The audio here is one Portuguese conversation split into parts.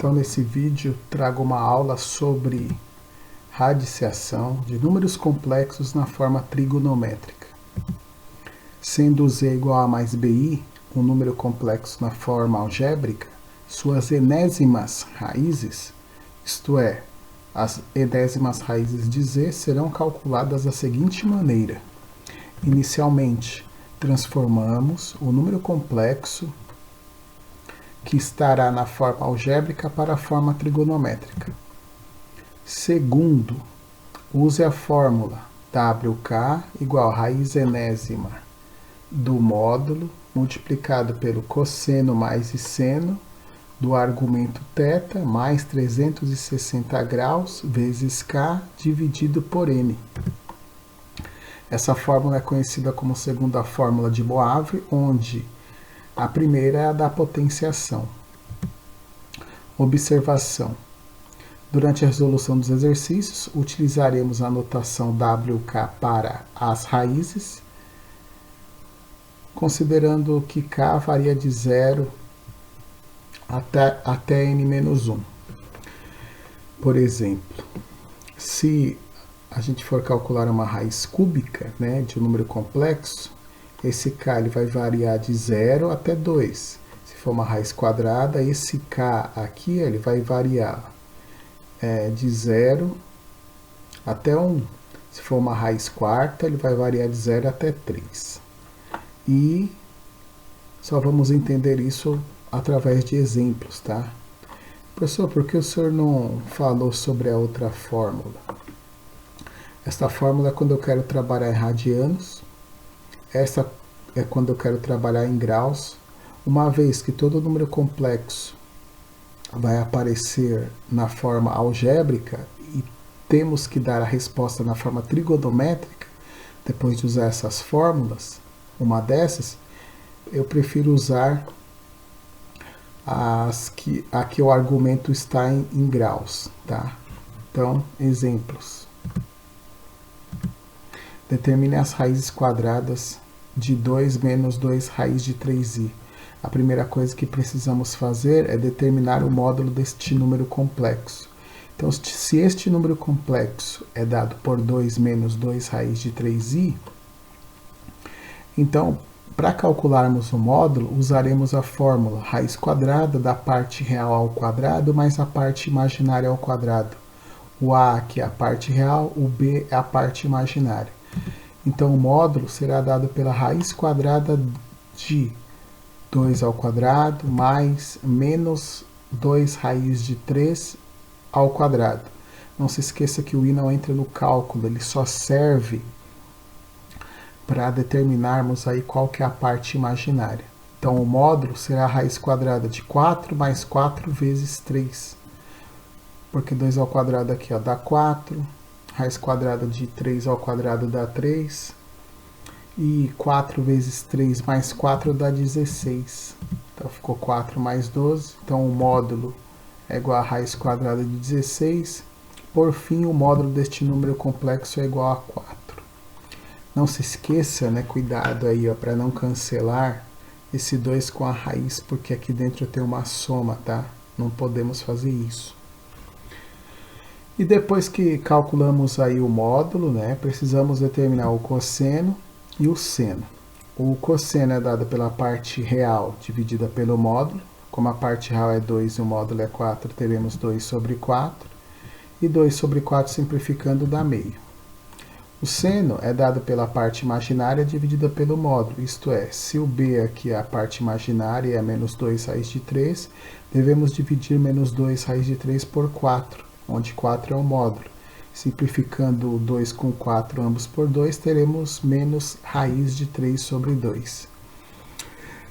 Então, nesse vídeo, trago uma aula sobre radiciação de números complexos na forma trigonométrica. Sendo z igual a mais bi, um número complexo na forma algébrica, suas enésimas raízes, isto é, as enésimas raízes de z, serão calculadas da seguinte maneira. Inicialmente, transformamos o número complexo que estará na forma algébrica para a forma trigonométrica. Segundo, use a fórmula WK igual a raiz enésima do módulo multiplicado pelo cosseno mais seno do argumento θ mais 360 graus vezes K dividido por N. Essa fórmula é conhecida como segunda fórmula de Moivre, onde a primeira é a da potenciação. Observação. Durante a resolução dos exercícios, utilizaremos a notação WK para as raízes, considerando que K varia de 0 até N-1. Por exemplo, se a gente for calcular uma raiz cúbica, né, de um número complexo, esse K ele vai variar de 0 até 2. Se for uma raiz quadrada, esse K aqui ele vai variar de 0 até 1. Se for uma raiz quarta, ele vai variar de 0 até 3. E só vamos entender isso através de exemplos, tá? Professor, por que o senhor não falou sobre a outra fórmula? Esta fórmula é quando eu quero trabalhar em radianos. Essa é quando eu quero trabalhar em graus. Uma vez que todo número complexo vai aparecer na forma algébrica e temos que dar a resposta na forma trigonométrica, depois de usar essas fórmulas, uma dessas, eu prefiro usar aqui o argumento está em graus, tá? Então, exemplos. Determine as raízes quadradas de 2 menos 2 raiz de 3i. A primeira coisa que precisamos fazer é determinar o módulo deste número complexo. Então, se este número complexo é dado por 2 menos 2 raiz de 3i, então, para calcularmos o módulo, usaremos a fórmula raiz quadrada da parte real ao quadrado mais a parte imaginária ao quadrado. O a aqui é a parte real, o b é a parte imaginária. Então, o módulo será dado pela raiz quadrada de 2 ao quadrado mais menos 2 raiz de 3 ao quadrado. Não se esqueça que o i não entra no cálculo, ele só serve para determinarmos aí qual que é a parte imaginária. Então, o módulo será a raiz quadrada de 4 mais 4 vezes 3. Porque 2 ao quadrado aqui ó, dá 4. Raiz quadrada de 3 ao quadrado dá 3. E 4 vezes 3 mais 4 dá 16. Então, ficou 4 mais 12. Então, o módulo é igual a raiz quadrada de 16. Por fim, o módulo deste número complexo é igual a 4. Não se esqueça, né, cuidado aí, para não cancelar esse 2 com a raiz, porque aqui dentro eu tenho uma soma, tá? Não podemos fazer isso. E depois que calculamos aí o módulo, né, precisamos determinar o cosseno e o seno. O cosseno é dado pela parte real dividida pelo módulo. Como a parte real é 2 e o módulo é 4, teremos 2 sobre 4. E 2 sobre 4 simplificando dá meio. O seno é dado pela parte imaginária dividida pelo módulo, isto é, se o b aqui é a parte imaginária e é menos 2 raiz de 3, devemos dividir menos 2 raiz de 3 por 4, onde 4 é o módulo. Simplificando 2 com 4, ambos por 2, teremos menos raiz de 3 sobre 2.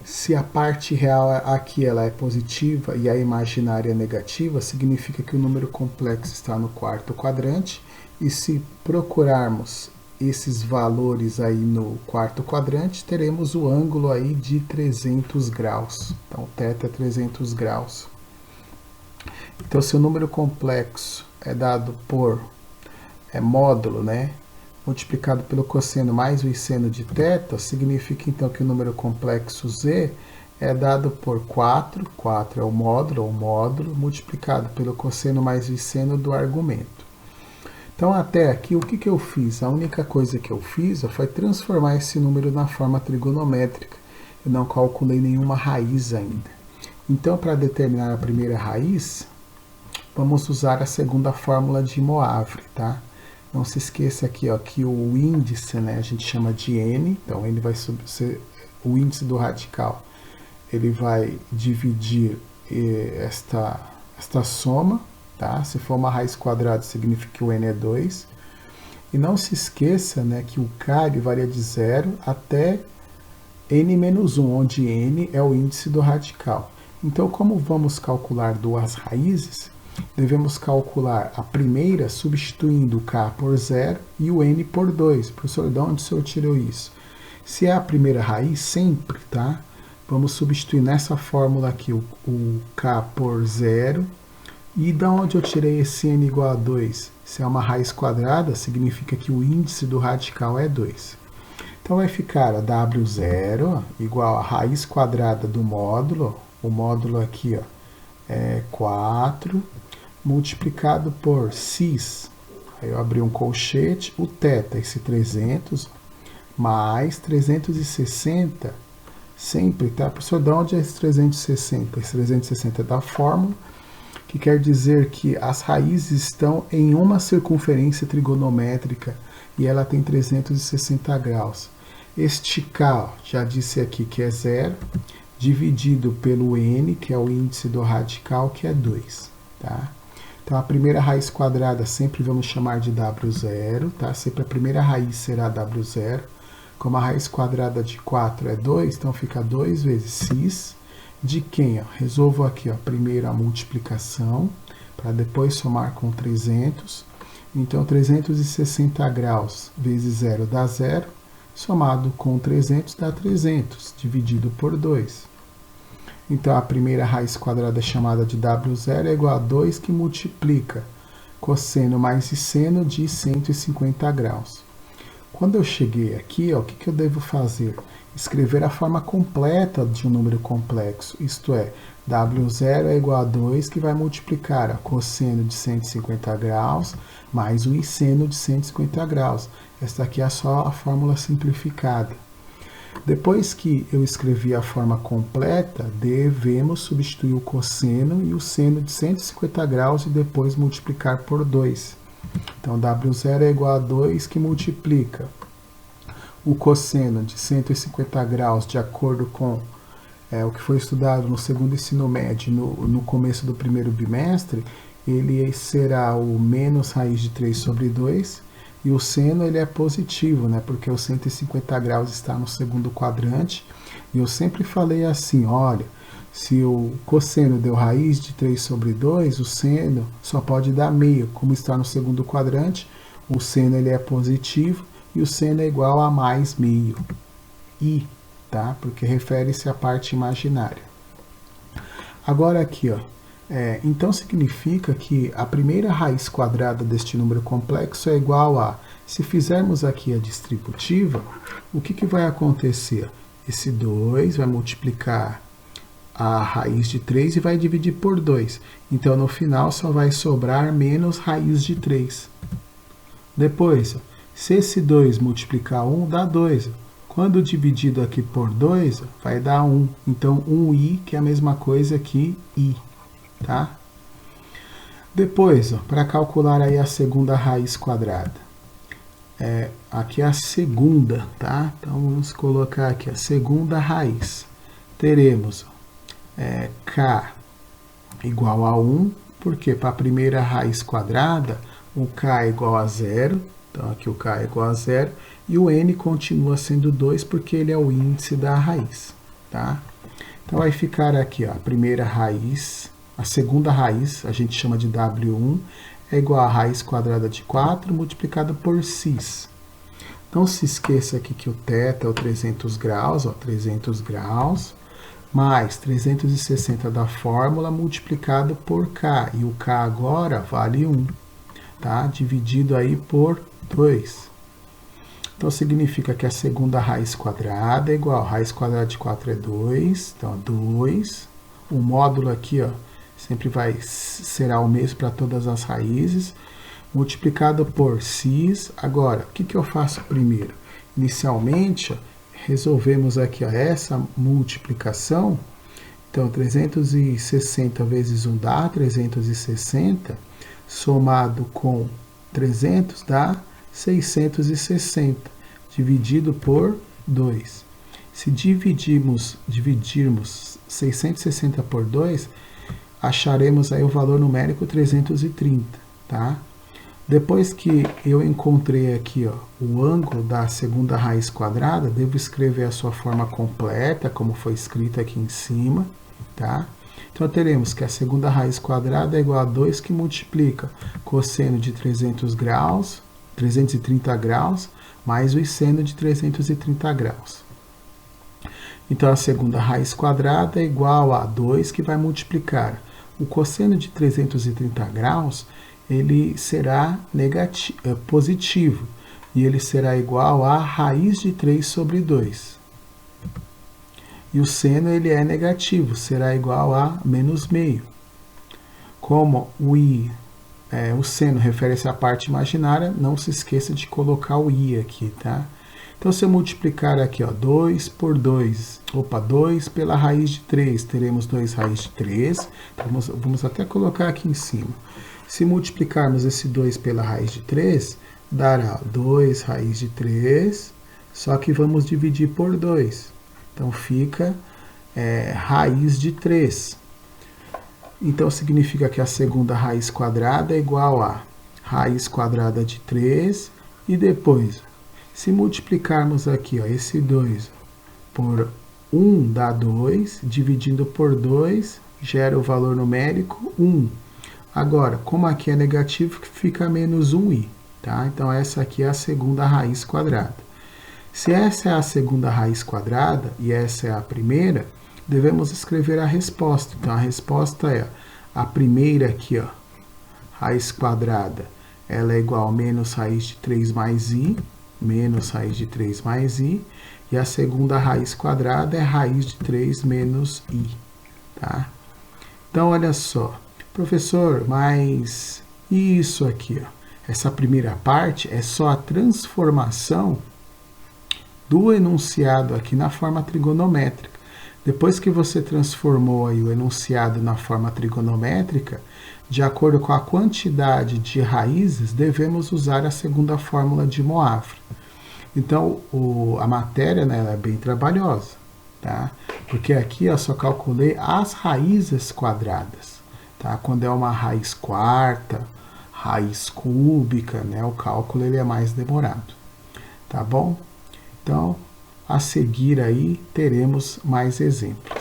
Se a parte real aqui ela é positiva e a imaginária é negativa, significa que o número complexo está no quarto quadrante. E se procurarmos esses valores aí no quarto quadrante, teremos o ângulo aí de 300 graus. Então, θ é 300 graus. Então, se o número complexo é dado por módulo, né, multiplicado pelo cosseno mais o seno de θ, significa então que o número complexo z é dado por 4, 4 é o módulo, multiplicado pelo cosseno mais viceno do argumento. Então, até aqui, o que eu fiz? A única coisa que eu fiz foi transformar esse número na forma trigonométrica. Eu não calculei nenhuma raiz ainda. Então, para determinar a primeira raiz, vamos usar a segunda fórmula de Moivre, tá? Não se esqueça aqui, ó, que o índice, né, a gente chama de n, então ele vai ser o índice do radical. Ele vai dividir esta soma, tá? Se for uma raiz quadrada, significa que o n é 2. E não se esqueça, né, que o k ele varia de 0 até n-1, onde n é o índice do radical. Então, como vamos calcular duas raízes, devemos calcular a primeira substituindo o k por 0 e o n por 2. Professor, de onde o senhor tirou isso? Se é a primeira raiz, sempre, tá? Vamos substituir nessa fórmula aqui o k por 0. E da onde eu tirei esse n igual a 2? Se é uma raiz quadrada, significa que o índice do radical é 2. Então vai ficar a W0 igual a raiz quadrada do módulo. O módulo aqui, ó, é 4, multiplicado por x. Aí eu abri um colchete, o θ, esse 300, mais 360, sempre, tá? Professor, de onde é esse 360? Esse 360 é da fórmula, que quer dizer que as raízes estão em uma circunferência trigonométrica e ela tem 360 graus. Este k, já disse aqui que é 0, dividido pelo n, que é o índice do radical, que é 2. Tá? Então, a primeira raiz quadrada sempre vamos chamar de W0, tá? Sempre a primeira raiz será W0. Como a raiz quadrada de 4 é 2, então fica 2 vezes x. De quem? Ó? Resolvo aqui, ó, primeiro a multiplicação, para depois somar com 300. Então, 360 graus vezes 0 dá 0, somado com 300 dá 300, dividido por 2. Então, a primeira raiz quadrada chamada de W0 é igual a 2 que multiplica cosseno mais seno de 150 graus. Quando eu cheguei aqui, ó, o que eu devo fazer? Escrever a forma completa de um número complexo, isto é, W0 é igual a 2, que vai multiplicar a cosseno de 150 graus mais o seno de 150 graus. Esta aqui é só a fórmula simplificada. Depois que eu escrevi a forma completa, devemos substituir o cosseno e o seno de 150 graus e depois multiplicar por 2. Então, W0 é igual a 2, que multiplica o cosseno de 150 graus, de acordo com o que foi estudado no segundo ensino médio, no começo do primeiro bimestre, ele será o menos raiz de 3 sobre 2, e o seno ele é positivo, né, porque o 150 graus está no segundo quadrante, e eu sempre falei assim, olha, se o cosseno deu raiz de 3 sobre 2, o seno só pode dar meio, como está no segundo quadrante, o seno ele é positivo, e o seno é igual a mais meio, i, tá? Porque refere-se à parte imaginária. Agora aqui, ó, então significa que a primeira raiz quadrada deste número complexo é igual a, se fizermos aqui a distributiva, o que vai acontecer? Esse 2 vai multiplicar a raiz de 3 e vai dividir por 2. Então, no final, só vai sobrar menos raiz de 3. Depois, se esse 2 multiplicar 1, dá 2. Quando dividido aqui por 2, vai dar 1. Então, 1i, que é a mesma coisa que i. Tá? Depois, para calcular aí a segunda raiz quadrada. Aqui é a segunda, tá? Então, vamos colocar aqui a segunda raiz. Teremos k igual a 1, porque para a primeira raiz quadrada, o k é igual a 0. Então, aqui o k é igual a 0. E o n continua sendo 2, porque ele é o índice da raiz. Tá? Então, vai ficar aqui, ó, a primeira raiz, a segunda raiz, a gente chama de W1, é igual a raiz quadrada de 4 multiplicada por x. Não se esqueça aqui que o θ é o 300 graus, ó, 300 graus, mais 360 da fórmula multiplicado por k. E o k agora vale 1, tá? Dividido aí por 2. Então, significa que a segunda raiz quadrada é igual a raiz quadrada de 4 é 2, então 2. O módulo aqui, ó, sempre será o mesmo para todas as raízes, multiplicado por x. Agora, o que eu faço primeiro? Inicialmente, ó, resolvemos aqui ó, essa multiplicação. Então, 360 vezes 1 dá 360, somado com 300 dá 660, dividido por 2. Se dividirmos 660 por 2, acharemos aí o valor numérico 330, tá? Depois que eu encontrei aqui ó, o ângulo da segunda raiz quadrada, devo escrever a sua forma completa, como foi escrito aqui em cima, tá? Então, teremos que a segunda raiz quadrada é igual a 2 que multiplica cosseno de 330 graus, mais o seno de 330 graus. Então, a segunda raiz quadrada é igual a 2 que vai multiplicar o cosseno de 330 graus, ele será positivo, e ele será igual a raiz de 3 sobre 2. E o seno ele é negativo, será igual a menos meio. Como o seno refere-se à parte imaginária, não se esqueça de colocar o i aqui, tá? Então, se eu multiplicar aqui, ó, 2 por 2, 2 pela raiz de 3, teremos 2 raiz de 3. Então, vamos até colocar aqui em cima. Se multiplicarmos esse 2 pela raiz de 3, dará 2 raiz de 3, só que vamos dividir por 2. Então, fica raiz de 3. Então, significa que a segunda raiz quadrada é igual a raiz quadrada de 3. E depois, se multiplicarmos aqui ó, esse 2 por 1 dá 2, dividindo por 2, gera o valor numérico 1. Agora, como aqui é negativo, fica menos 1i. Tá? Então, essa aqui é a segunda raiz quadrada. Se essa é a segunda raiz quadrada e essa é a primeira, devemos escrever a resposta. Então, a resposta é a primeira aqui, ó, raiz quadrada, ela é igual a menos raiz de 3 mais i, menos raiz de 3 mais i, e a segunda raiz quadrada é raiz de 3 menos i. Tá? Então, olha só, professor, mas e isso aqui? Ó? Essa primeira parte é só a transformação do enunciado aqui na forma trigonométrica. Depois que você transformou aí o enunciado na forma trigonométrica, de acordo com a quantidade de raízes, devemos usar a segunda fórmula de Moivre. Então, a matéria né, ela é bem trabalhosa, tá? Porque aqui eu só calculei as raízes quadradas. Tá? Quando é uma raiz quarta, raiz cúbica, né, o cálculo ele é mais demorado. Tá bom? Então, a seguir aí teremos mais exemplos.